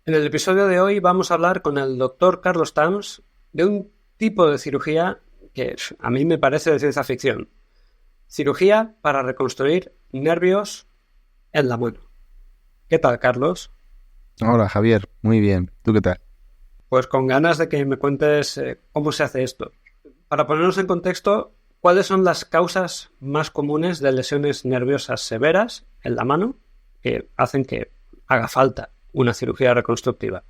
En el episodio de hoy vamos a hablar con el doctor Carlos Tams de un tipo de cirugía que a mí me parece de ciencia ficción. Cirugía para reconstruir nervios en la mano. ¿Qué tal, Carlos? Hola Javier, muy bien. ¿Tú qué tal? Pues con ganas de que me cuentes cómo se hace esto. Para ponernos en contexto, ¿cuáles son las causas más comunes de lesiones nerviosas severas en la mano que hacen que haga falta una cirugía reconstructiva?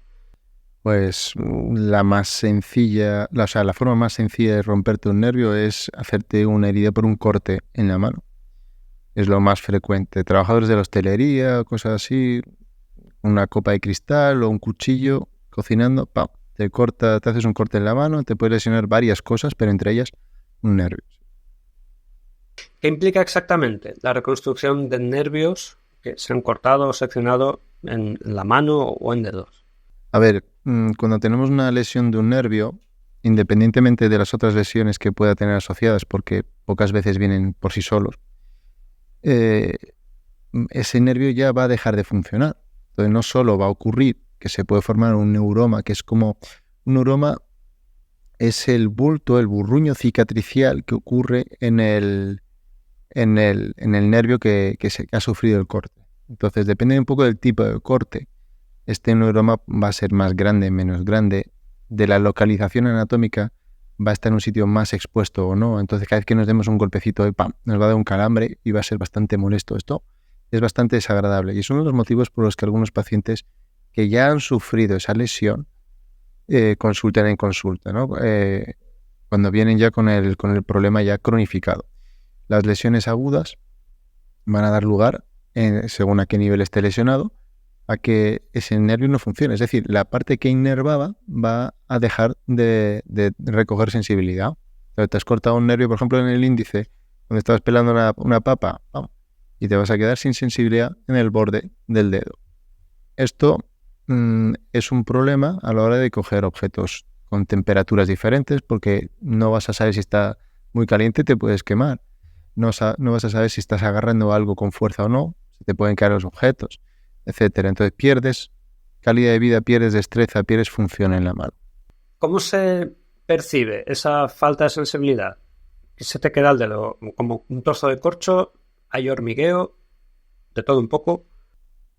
Pues la más sencilla, la forma más sencilla de romperte un nervio es hacerte una herida por un corte en la mano. Es lo más frecuente. Trabajadores de la hostelería, cosas así, una copa de cristal o un cuchillo cocinando, ¡pam! Te haces un corte en la mano, te puede lesionar varias cosas, pero entre ellas un nervio. ¿Qué implica exactamente la reconstrucción de nervios que se han cortado o seccionado en la mano o en dedos? A ver, cuando tenemos una lesión de un nervio, independientemente de las otras lesiones que pueda tener asociadas, porque pocas veces vienen por sí solos, eh, ese nervio ya va a dejar de funcionar. Entonces no solo va a ocurrir que se puede formar un neuroma, que es como un neuroma es el bulto, el burruño cicatricial que ocurre en el nervio que ha sufrido el corte. Entonces depende un poco del tipo de corte. Este neuroma va a ser más grande, menos grande, de la localización anatómica va a estar en un sitio más expuesto o no. Entonces cada vez que nos demos un golpecito de ¡pam!, nos va a dar un calambre y va a ser bastante molesto. Esto es bastante desagradable y es uno de los motivos por los que algunos pacientes que ya han sufrido esa lesión consultan en consulta, ¿no? Cuando vienen ya con el problema ya cronificado. Las lesiones agudas van a dar lugar, según a qué nivel esté lesionado, a que ese nervio no funcione. Es decir, la parte que inervaba va a dejar de recoger sensibilidad. Entonces, te has cortado un nervio, por ejemplo, en el índice, donde estabas pelando una papa, ¡pam!, y te vas a quedar sin sensibilidad en el borde del dedo. Esto es un problema a la hora de coger objetos con temperaturas diferentes, porque no vas a saber si está muy caliente, te puedes quemar. No vas a saber si estás agarrando algo con fuerza o no, se te pueden caer los objetos, etcétera. Entonces pierdes calidad de vida, pierdes destreza, pierdes función en la mano. ¿Cómo se percibe esa falta de sensibilidad? ¿Qué se te queda el dedo? ¿Como un trozo de corcho? ¿Hay hormigueo? ¿De todo un poco?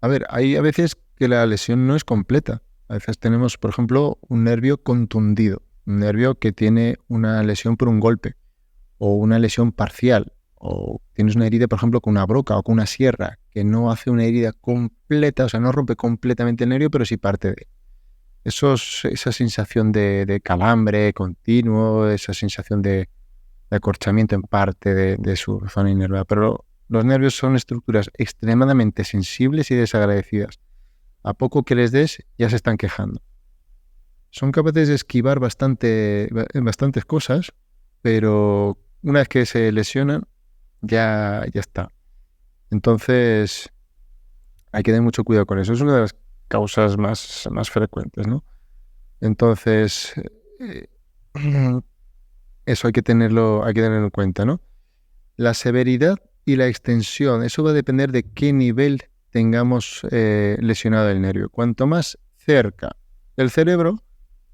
A ver, hay a veces que la lesión no es completa. A veces tenemos, por ejemplo, un nervio contundido, un nervio que tiene una lesión por un golpe o una lesión parcial, o tienes una herida, por ejemplo, con una broca o con una sierra, que no hace una herida completa, o sea, no rompe completamente el nervio, pero sí parte de. Esa sensación de calambre continuo, esa sensación de acorchamiento en parte de su zona inervada. Pero los nervios son estructuras extremadamente sensibles y desagradecidas. A poco que les des, ya se están quejando. Son capaces de esquivar bastantes cosas, pero una vez que se lesionan, ya está. Entonces, hay que tener mucho cuidado con eso. Es una de las causas más frecuentes, ¿no? Entonces, eh, eso hay que tenerlo en cuenta, ¿no? La severidad y la extensión, eso va a depender de qué nivel tengamos lesionado el nervio. Cuanto más cerca del cerebro,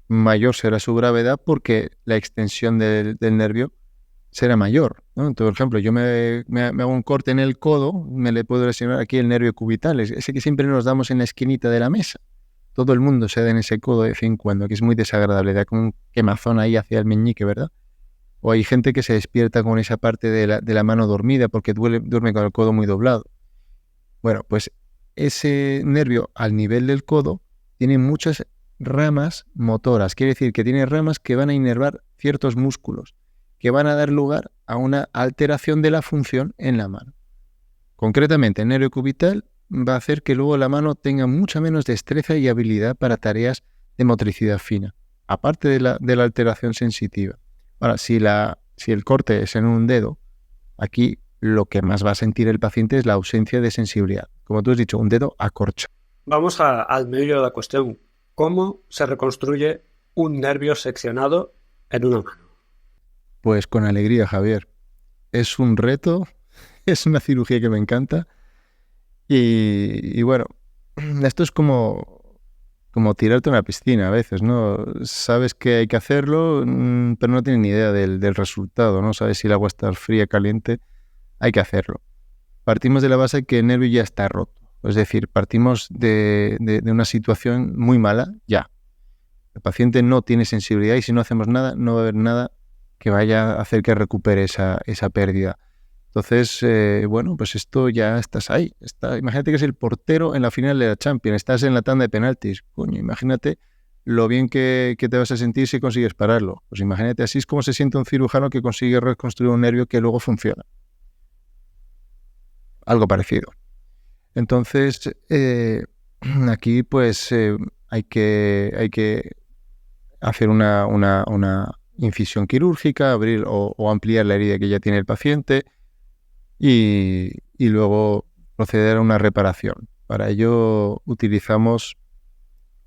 mayor será su gravedad porque la extensión del nervio será mayor, ¿no? Entonces, por ejemplo, yo me hago un corte en el codo, me le puedo lesionar aquí el nervio cubital, ese que siempre nos damos en la esquinita de la mesa. Todo el mundo se da en ese codo de vez en cuando, que es muy desagradable, da como un quemazón ahí hacia el meñique, ¿verdad? O hay gente que se despierta con esa parte de la mano dormida porque duerme con el codo muy doblado. Bueno, pues ese nervio al nivel del codo tiene muchas ramas motoras. Quiere decir que tiene ramas que van a inervar ciertos músculos, que van a dar lugar a una alteración de la función en la mano. Concretamente, el nervio cubital va a hacer que luego la mano tenga mucha menos destreza y habilidad para tareas de motricidad fina, aparte de la alteración sensitiva. Ahora, si el corte es en un dedo, aquí lo que más va a sentir el paciente es la ausencia de sensibilidad. Como tú has dicho, un dedo acorcha. Vamos al meollo de la cuestión. ¿Cómo se reconstruye un nervio seccionado en una mano? Pues con alegría, Javier. Es un reto, es una cirugía que me encanta y bueno, esto es como como tirarte a una piscina a veces, ¿no? Sabes que hay que hacerlo, pero no tienes ni idea del resultado, ¿no? Sabes si el agua está fría, caliente, hay que hacerlo. Partimos de la base que el nervio ya está roto. Es decir, partimos de una situación muy mala ya. El paciente no tiene sensibilidad y si no hacemos nada, no va a haber nada que vaya a hacer que recupere esa pérdida. Entonces, bueno, pues esto ya estás ahí. Imagínate que es el portero en la final de la Champions, estás en la tanda de penaltis. Coño, imagínate lo bien que te vas a sentir si consigues pararlo. Pues imagínate, así es como se siente un cirujano que consigue reconstruir un nervio que luego funciona. Algo parecido. Entonces, aquí pues hay que hacer una incisión quirúrgica, abrir o ampliar la herida que ya tiene el paciente y luego proceder a una reparación. Para ello utilizamos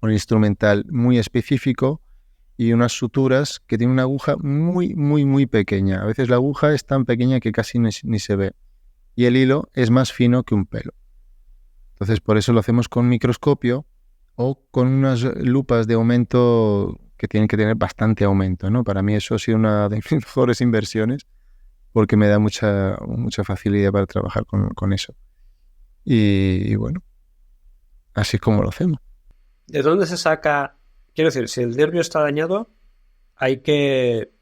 un instrumental muy específico y unas suturas que tienen una aguja muy, muy, muy pequeña. A veces la aguja es tan pequeña que casi ni se ve. Y el hilo es más fino que un pelo. Entonces, por eso lo hacemos con microscopio o con unas lupas de aumento que tienen que tener bastante aumento, ¿no? Para mí eso ha sido una de mis mejores inversiones porque me da mucha facilidad para trabajar con eso. Y bueno, así es como lo hacemos. ¿De dónde se saca? Quiero decir, si el nervio está dañado, ¿hay que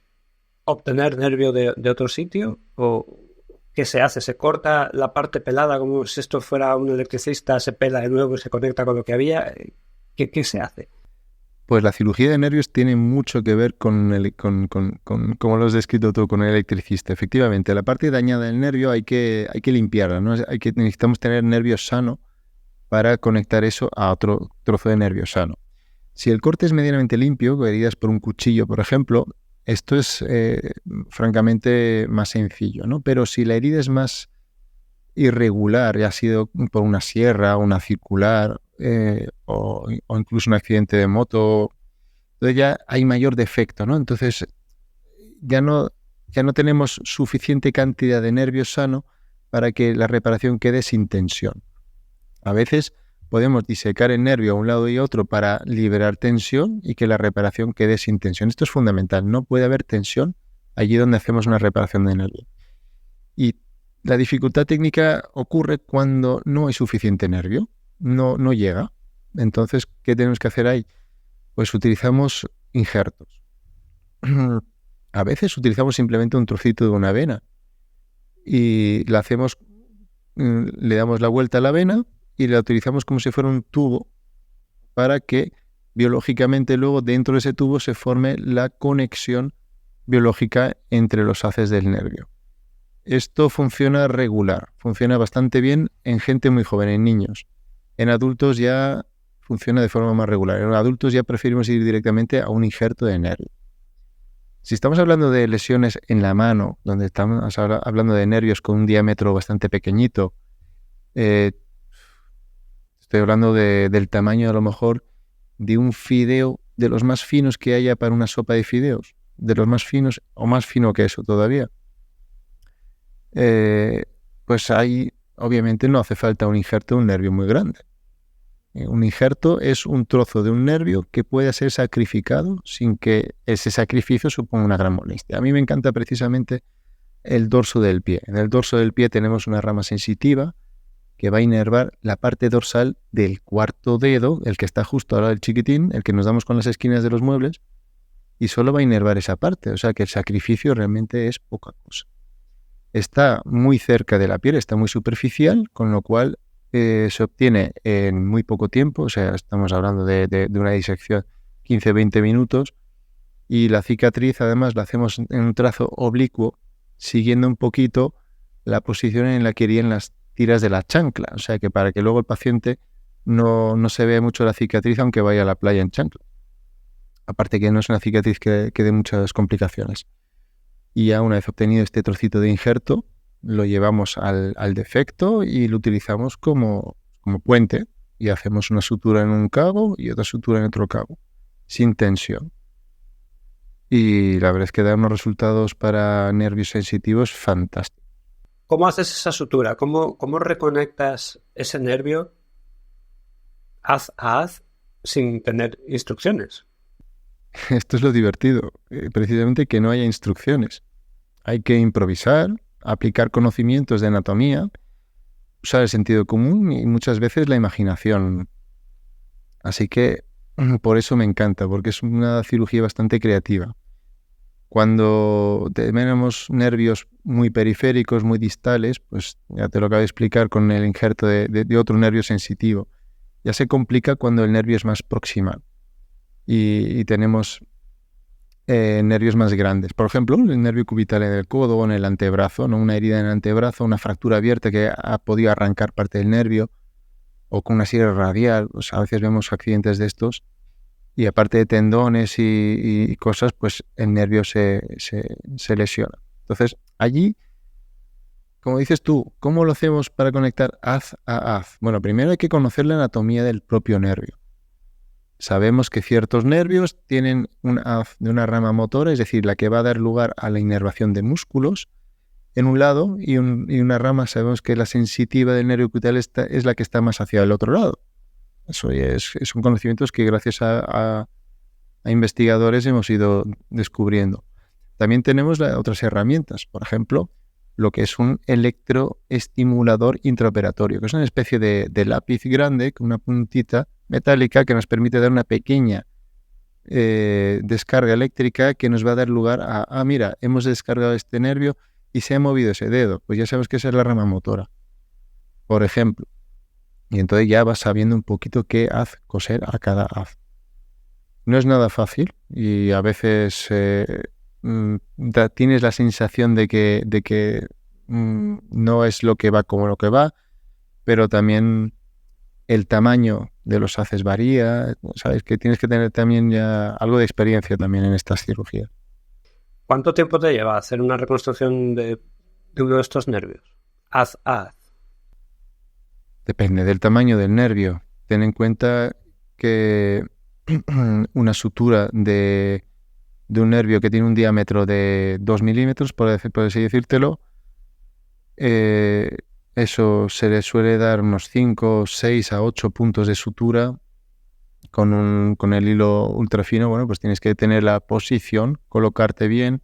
obtener nervio de otro sitio? ¿O qué se hace? ¿Se corta la parte pelada como si esto fuera un electricista, se pela de nuevo y se conecta con lo que había? ¿Qué se hace? Pues la cirugía de nervios tiene mucho que ver con como lo has descrito tú, con el electricista. Efectivamente, la parte dañada del nervio hay que limpiarla, ¿no? Necesitamos tener nervio sano para conectar eso a otro trozo de nervio sano. Si el corte es medianamente limpio, heridas por un cuchillo, por ejemplo, esto es francamente más sencillo, ¿no? Pero si la herida es más irregular, ya ha sido por una sierra, una circular o incluso un accidente de moto, entonces ya hay mayor defecto, ¿no? Entonces ya no tenemos suficiente cantidad de nervio sano para que la reparación quede sin tensión. A veces podemos disecar el nervio a un lado y otro para liberar tensión y que la reparación quede sin tensión. Esto es fundamental. No puede haber tensión allí donde hacemos una reparación de nervio. Y la dificultad técnica ocurre cuando no hay suficiente nervio, no llega. Entonces, ¿qué tenemos que hacer ahí? Pues utilizamos injertos. A veces utilizamos simplemente un trocito de una vena y le damos la vuelta a la vena y la utilizamos como si fuera un tubo para que biológicamente luego dentro de ese tubo se forme la conexión biológica entre los haces del nervio. Esto funciona regular, funciona bastante bien en gente muy joven, en niños. En adultos ya funciona de forma más regular. En adultos ya preferimos ir directamente a un injerto de nervio. Si estamos hablando de lesiones en la mano, donde estamos hablando de nervios con un diámetro bastante pequeñito, estoy hablando del tamaño a lo mejor de un fideo, de los más finos que haya para una sopa de fideos, de los más finos o más fino que eso todavía. Pues ahí obviamente no hace falta un injerto de un nervio muy grande. Un injerto es un trozo de un nervio que puede ser sacrificado sin que ese sacrificio suponga una gran molestia. A mí me encanta precisamente el dorso del pie. En el dorso del pie tenemos una rama sensitiva que va a inervar la parte dorsal del cuarto dedo, el que está justo ahora del chiquitín, el que nos damos con las esquinas de los muebles, y solo va a inervar esa parte. O sea que el sacrificio realmente es poca cosa. Está muy cerca de la piel, está muy superficial, con lo cual se obtiene en muy poco tiempo, o sea, estamos hablando de una disección 15-20 minutos, y la cicatriz además la hacemos en un trazo oblicuo, siguiendo un poquito la posición en la que irían las tiras de la chancla, o sea que para que luego el paciente no se vea mucho la cicatriz aunque vaya a la playa en chancla. Aparte que no es una cicatriz que dé muchas complicaciones. Y ya una vez obtenido este trocito de injerto, lo llevamos al defecto y lo utilizamos como puente y hacemos una sutura en un cabo y otra sutura en otro cabo, sin tensión. Y la verdad es que da unos resultados para nervios sensitivos fantásticos. ¿Cómo haces esa sutura? ¿Cómo reconectas ese nervio haz a haz sin tener instrucciones. Esto es lo divertido, precisamente que no haya instrucciones. Hay que improvisar, aplicar conocimientos de anatomía, usar el sentido común y muchas veces la imaginación. Así que por eso me encanta, porque es una cirugía bastante creativa. Cuando tenemos nervios muy periféricos, muy distales, pues ya te lo acabo de explicar con el injerto de otro nervio sensitivo. Ya se complica cuando el nervio es más proximal y tenemos nervios más grandes. Por ejemplo, el nervio cubital en el codo o en el antebrazo, ¿no? Una herida en el antebrazo, una fractura abierta que ha podido arrancar parte del nervio, o con una sierra radial. Pues a veces vemos accidentes de estos y aparte de tendones y cosas, pues el nervio se lesiona. Entonces, allí, como dices tú, ¿cómo lo hacemos para conectar haz a haz? Bueno, primero hay que conocer la anatomía del propio nervio. Sabemos que ciertos nervios tienen un haz de una rama motora, es decir, la que va a dar lugar a la inervación de músculos en un lado, y una rama, sabemos que la sensitiva del nervio cubital es la que está más hacia el otro lado. Eso son conocimientos que gracias a investigadores hemos ido descubriendo. También tenemos otras herramientas, por ejemplo, lo que es un electroestimulador intraoperatorio, que es una especie de lápiz grande con una puntita metálica que nos permite dar una pequeña descarga eléctrica que nos va a dar lugar a, mira, hemos descargado este nervio y se ha movido ese dedo. Pues ya sabes que esa es la rama motora, por ejemplo. Y entonces ya vas sabiendo un poquito qué haz coser a cada haz. No es nada fácil y a veces tienes la sensación de que no es lo que va como lo que va, pero también el tamaño de los haces varía. Sabes que tienes que tener también ya algo de experiencia también en estas cirugías. ¿Cuánto tiempo te lleva hacer una reconstrucción de uno de estos nervios? Haz a haz. Depende del tamaño del nervio. Ten en cuenta que una sutura de un nervio que tiene un diámetro de 2 milímetros, por así decírtelo, eso se le suele dar unos 5, 6 a 8 puntos de sutura con el hilo ultrafino. Bueno, pues tienes que tener la posición, colocarte bien,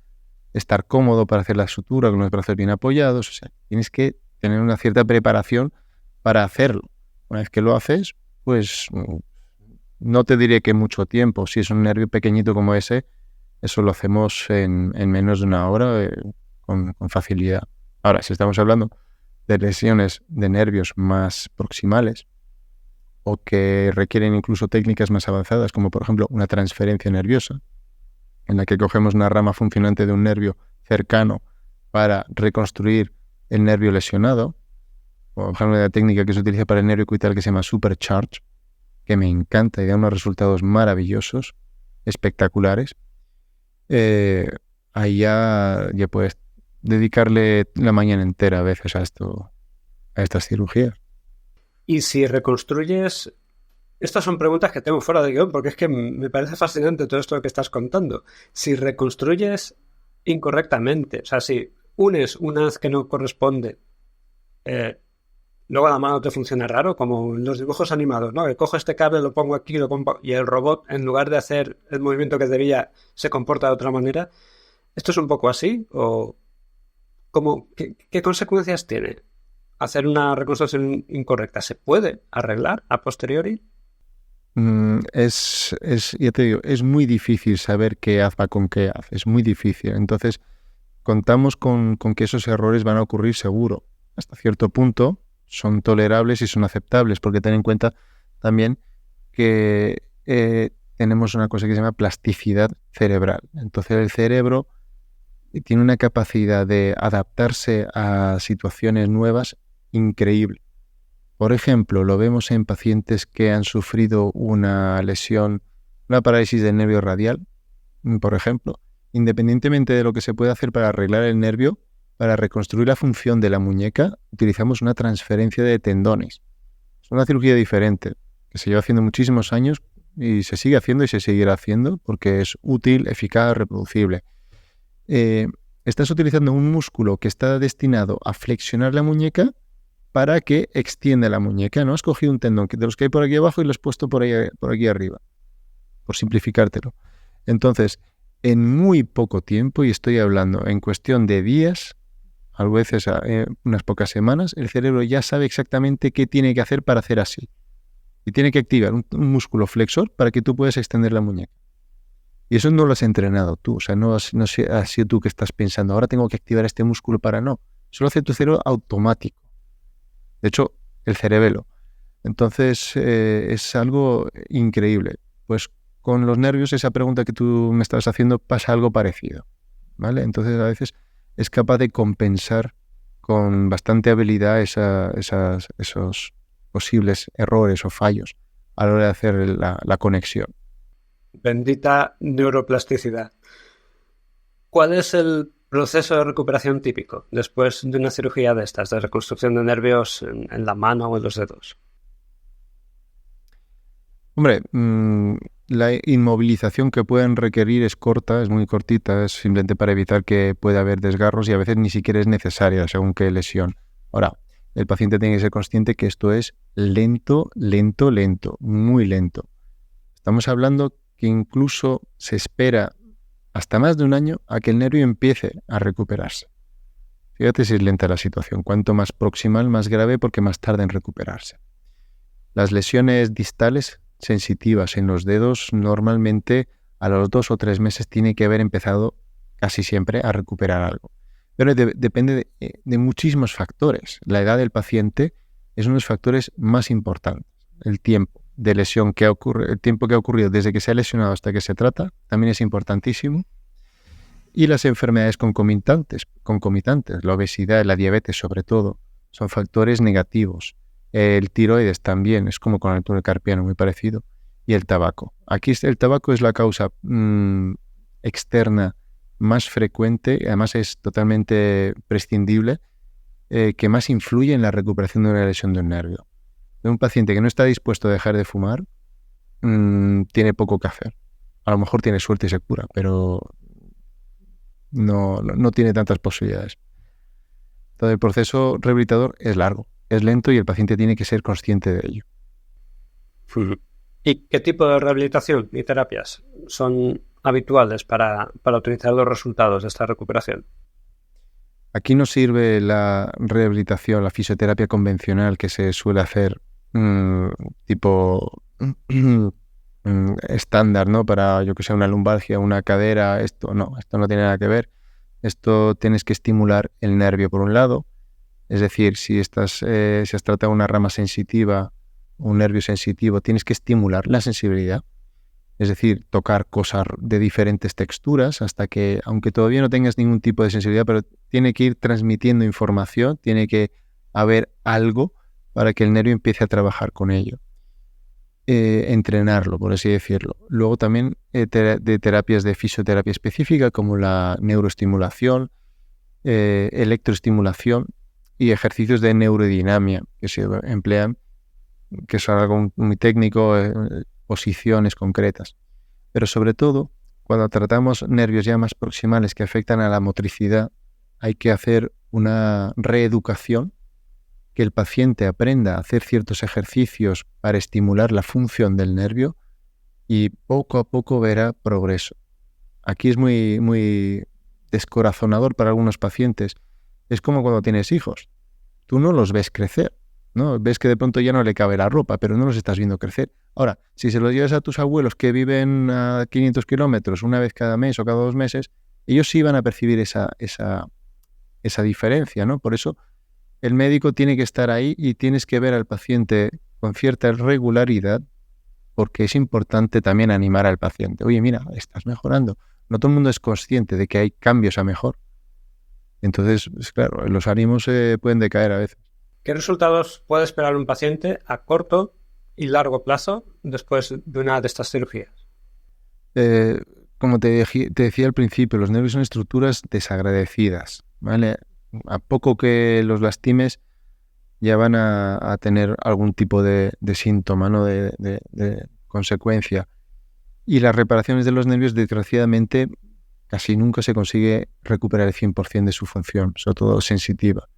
estar cómodo para hacer la sutura con los brazos bien apoyados. O sea, tienes que tener una cierta preparación para hacerlo. Una vez que lo haces, pues no te diré que mucho tiempo. Si es un nervio pequeñito como ese, eso lo hacemos en menos de una hora con facilidad. Ahora, si estamos hablando de lesiones de nervios más proximales o que requieren incluso técnicas más avanzadas, como por ejemplo una transferencia nerviosa, en la que cogemos una rama funcionante de un nervio cercano para reconstruir el nervio lesionado, o por ejemplo la técnica que se utiliza para el nervio cubital que se llama supercharge, que me encanta y da unos resultados maravillosos, espectaculares. Ahí ya puedes dedicarle la mañana entera a veces a estas cirugías. Y si reconstruyes... Estas son preguntas que tengo fuera de guión porque es que me parece fascinante todo esto que estás contando. Si reconstruyes incorrectamente, o sea, si unes un haz que no corresponde, luego la mano te funciona raro, como en los dibujos animados, ¿no? Que cojo este cable, lo pongo aquí, y el robot, en lugar de hacer el movimiento que debía, se comporta de otra manera. ¿Esto es un poco así? ¿O qué consecuencias tiene hacer una reconstrucción incorrecta? ¿Se puede arreglar a posteriori? Ya te digo, es muy difícil saber qué haz va con qué haz, es muy difícil. Entonces, contamos con que esos errores van a ocurrir seguro. Hasta cierto punto son tolerables y son aceptables, porque ten en cuenta también que tenemos una cosa que se llama plasticidad cerebral. Entonces, el cerebro tiene una capacidad de adaptarse a situaciones nuevas increíble. Por ejemplo, lo vemos en pacientes que han sufrido una lesión, una parálisis del nervio radial, por ejemplo. Independientemente de lo que se puede hacer para arreglar el nervio, para reconstruir la función de la muñeca, utilizamos una transferencia de tendones. Es una cirugía diferente, que se lleva haciendo muchísimos años y se sigue haciendo y se seguirá haciendo porque es útil, eficaz, reproducible. Estás utilizando un músculo que está destinado a flexionar la muñeca para que extienda la muñeca, ¿no? Has cogido un tendón de los que hay por aquí abajo y lo has puesto por aquí arriba, por simplificártelo. Entonces, en muy poco tiempo, y estoy hablando en cuestión de días, a veces unas pocas semanas, el cerebro ya sabe exactamente qué tiene que hacer para hacer así. Y tiene que activar un músculo flexor para que tú puedas extender la muñeca. Y eso no lo has entrenado tú, o sea, no has sido tú que estás pensando, ahora tengo que activar este músculo para no. Eso lo hace tu cerebro automático. De hecho, el cerebelo. Entonces, es algo increíble. Pues con los nervios, esa pregunta que tú me estabas haciendo, pasa algo parecido, ¿vale? Entonces, a veces es capaz de compensar con bastante habilidad esos posibles errores o fallos a la hora de hacer la conexión. Bendita neuroplasticidad. ¿Cuál es el proceso de recuperación típico después de una cirugía de estas, de reconstrucción de nervios en la mano o en los dedos? Hombre, la inmovilización que pueden requerir es corta, es muy cortita, es simplemente para evitar que pueda haber desgarros y a veces ni siquiera es necesaria según qué lesión. Ahora, el paciente tiene que ser consciente que esto es lento, muy lento. Estamos hablando que incluso se espera hasta más de un año a que el nervio empiece a recuperarse. Fíjate si es lenta la situación. Cuanto más proximal, más grave porque más tarda en recuperarse. Las lesiones distales sensitivas en los dedos normalmente a los 2 o 3 meses tiene que haber empezado casi siempre a recuperar algo. Pero depende de muchísimos factores. La edad del paciente es uno de los factores más importantes. El tiempo de lesión que ocurre, el tiempo que ha ocurrido desde que se ha lesionado hasta que se trata, también es importantísimo. Y las enfermedades concomitantes, la obesidad, la diabetes sobre todo, son factores negativos. El tiroides también, es como con el túnel carpiano, muy parecido. Y el tabaco. Aquí el tabaco es la causa externa más frecuente, además es totalmente prescindible, que más influye en la recuperación de una lesión de un nervio. De un paciente que no está dispuesto a dejar de fumar, tiene poco que hacer. A lo mejor tiene suerte y se cura, pero no tiene tantas posibilidades. Entonces el proceso rehabilitador es largo, es lento y el paciente tiene que ser consciente de ello. ¿Y qué tipo de rehabilitación y terapias son habituales para utilizar los resultados de esta recuperación? Aquí no sirve la rehabilitación, la fisioterapia convencional que se suele hacer tipo estándar, ¿no? Para, yo que sé, una lumbalgia, una cadera, esto no tiene nada que ver. Esto tienes que estimular el nervio por un lado, es decir, si has tratado una rama sensitiva, un nervio sensitivo, tienes que estimular la sensibilidad, es decir, tocar cosas de diferentes texturas hasta que, aunque todavía no tengas ningún tipo de sensibilidad, pero tiene que ir transmitiendo información, tiene que haber algo para que el nervio empiece a trabajar con ello. Entrenarlo, por así decirlo. Luego también de terapias de fisioterapia específica como la neuroestimulación, electroestimulación y ejercicios de neurodinamia que se emplean, que son algo muy técnico, posiciones concretas. Pero sobre todo, cuando tratamos nervios ya más proximales que afectan a la motricidad, hay que hacer una reeducación, que el paciente aprenda a hacer ciertos ejercicios para estimular la función del nervio y poco a poco verá progreso. Aquí es muy, muy descorazonador para algunos pacientes. Es como cuando tienes hijos. Tú no los ves crecer, ¿no? Ves que de pronto ya no le cabe la ropa, pero no los estás viendo crecer. Ahora, si se los llevas a tus abuelos que viven a 500 kilómetros una vez cada mes o cada 2 meses, ellos sí van a percibir esa diferencia, ¿no? Por eso el médico tiene que estar ahí y tienes que ver al paciente con cierta regularidad, porque es importante también animar al paciente. Oye, mira, estás mejorando. No todo el mundo es consciente de que hay cambios a mejor. Entonces, claro, los ánimos pueden decaer a veces. ¿Qué resultados puede esperar un paciente a corto y largo plazo después de una de estas cirugías? Como te decía al principio, los nervios son estructuras desagradecidas, ¿vale? A poco que los lastimes ya van a tener algún tipo de síntoma, ¿no? de consecuencia. Y las reparaciones de los nervios, desgraciadamente, casi nunca se consigue recuperar el 100% de su función, sobre todo sensitiva.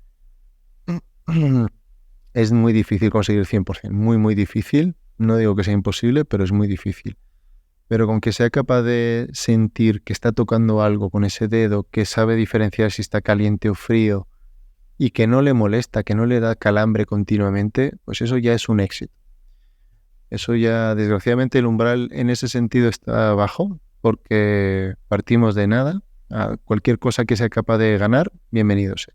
es muy difícil conseguir el 100%, muy, muy difícil. No digo que sea imposible, pero es muy difícil. Pero con que sea capaz de sentir que está tocando algo con ese dedo, que sabe diferenciar si está caliente o frío y que no le molesta, que no le da calambre continuamente, pues eso ya es un éxito. Eso ya, desgraciadamente, el umbral en ese sentido está bajo, porque partimos de nada. A cualquier cosa que sea capaz de ganar, bienvenido sea.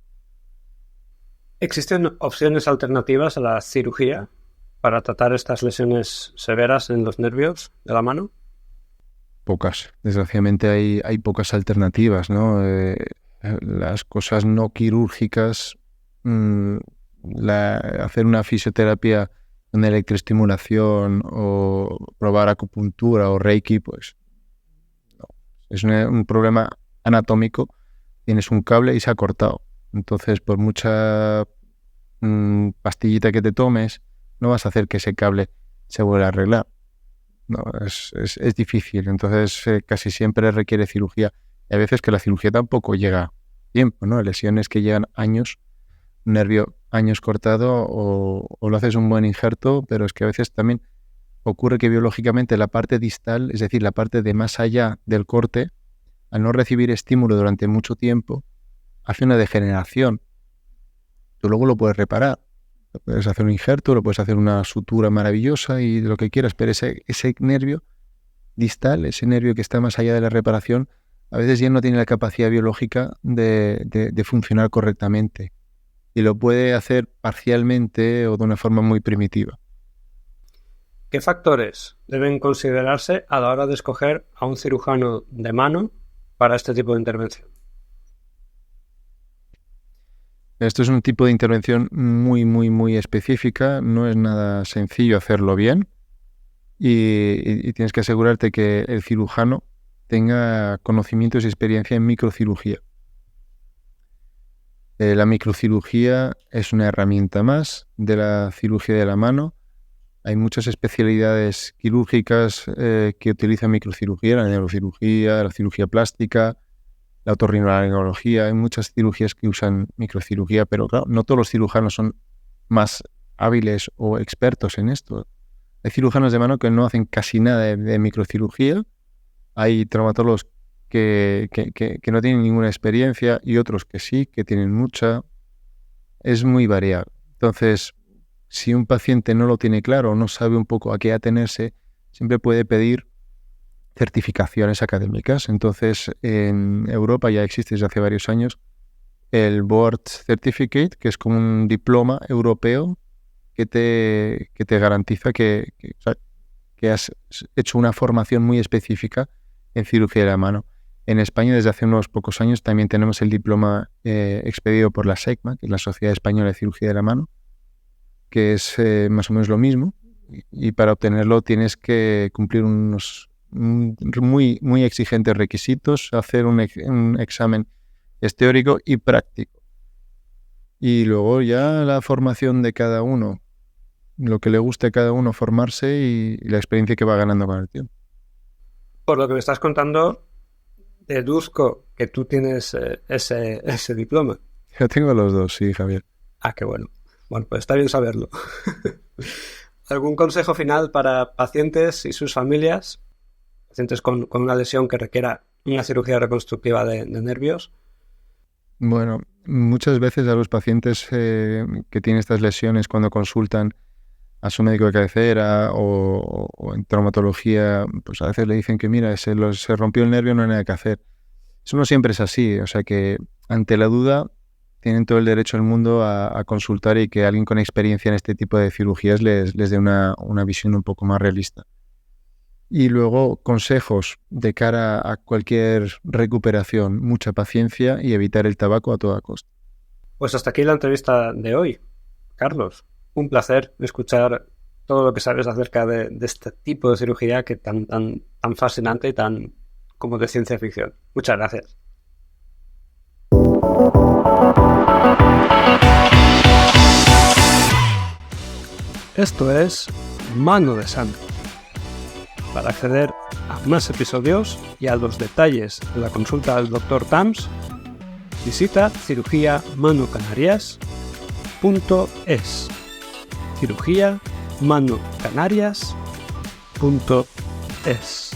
¿Existen opciones alternativas a la cirugía para tratar estas lesiones severas en los nervios de la mano? Pocas. Desgraciadamente hay pocas alternativas, ¿no? Las cosas no quirúrgicas, hacer una fisioterapia con electroestimulación o probar acupuntura o reiki, pues no. Es un problema anatómico. Tienes un cable y se ha cortado. Entonces, por mucha pastillita que te tomes, no vas a hacer que ese cable se vuelva a arreglar. No, es difícil. Entonces, casi siempre requiere cirugía. Y hay veces que la cirugía tampoco llega a tiempo, ¿no? Lesiones que llegan años, nervio años cortado, o lo haces un buen injerto, pero es que a veces también ocurre que biológicamente la parte distal, es decir, la parte de más allá del corte, al no recibir estímulo durante mucho tiempo, hace una degeneración. Tú luego lo puedes reparar. Puedes hacer un injerto, lo puedes hacer una sutura maravillosa y lo que quieras, pero ese nervio distal, ese nervio que está más allá de la reparación, a veces ya no tiene la capacidad biológica de funcionar correctamente y lo puede hacer parcialmente o de una forma muy primitiva. ¿Qué factores deben considerarse a la hora de escoger a un cirujano de mano para este tipo de intervención? Esto es un tipo de intervención muy, muy, muy específica. No es nada sencillo hacerlo bien y tienes que asegurarte que el cirujano tenga conocimientos y experiencia en microcirugía. La microcirugía es una herramienta más de la cirugía de la mano. Hay muchas especialidades quirúrgicas que utilizan microcirugía, la neurocirugía, la cirugía plástica, la otorrinolaringología. Hay muchas cirugías que usan microcirugía, pero claro, no todos los cirujanos son más hábiles o expertos en esto. Hay cirujanos de mano que no hacen casi nada de microcirugía. Hay traumatólogos que no tienen ninguna experiencia y otros que sí, que tienen mucha. Es muy variable. Entonces, si un paciente no lo tiene claro o no sabe un poco a qué atenerse, siempre puede pedir certificaciones académicas. Entonces, en Europa ya existe desde hace varios años el Board Certificate, que es como un diploma europeo que te garantiza que has hecho una formación muy específica en cirugía de la mano. En España, desde hace unos pocos años, también tenemos el diploma expedido por la SECMA, que es la Sociedad Española de Cirugía de la Mano, que es más o menos lo mismo. Y para obtenerlo tienes que cumplir unos muy, muy exigentes requisitos, hacer un examen teórico y práctico. Y luego ya la formación de cada uno, lo que le guste a cada uno formarse y la experiencia que va ganando con el tiempo. Por lo que me estás contando, deduzco que tú tienes ese diploma. Yo tengo los dos, sí, Javier. Ah, qué bueno. Bueno, pues está bien saberlo. ¿Algún consejo final para pacientes y sus familias? Pacientes con una lesión que requiera una cirugía reconstructiva de nervios. Bueno, muchas veces a los pacientes que tienen estas lesiones cuando consultan a su médico de cabecera o en traumatología, pues a veces le dicen que mira, se rompió el nervio, no hay nada que hacer. Eso no siempre es así, o sea que ante la duda tienen todo el derecho del mundo a consultar y que alguien con experiencia en este tipo de cirugías les dé una visión un poco más realista. Y luego consejos de cara a cualquier recuperación, mucha paciencia y evitar el tabaco a toda costa. Pues hasta aquí la entrevista de hoy, Carlos. Un placer escuchar todo lo que sabes acerca de este tipo de cirugía que tan fascinante y tan como de ciencia ficción. Muchas gracias. Esto es Mano de Santo. Para acceder a más episodios y a los detalles de la consulta del Dr. Tams, visita cirugiamanocanarias.es. cirugía, manucanarias.es.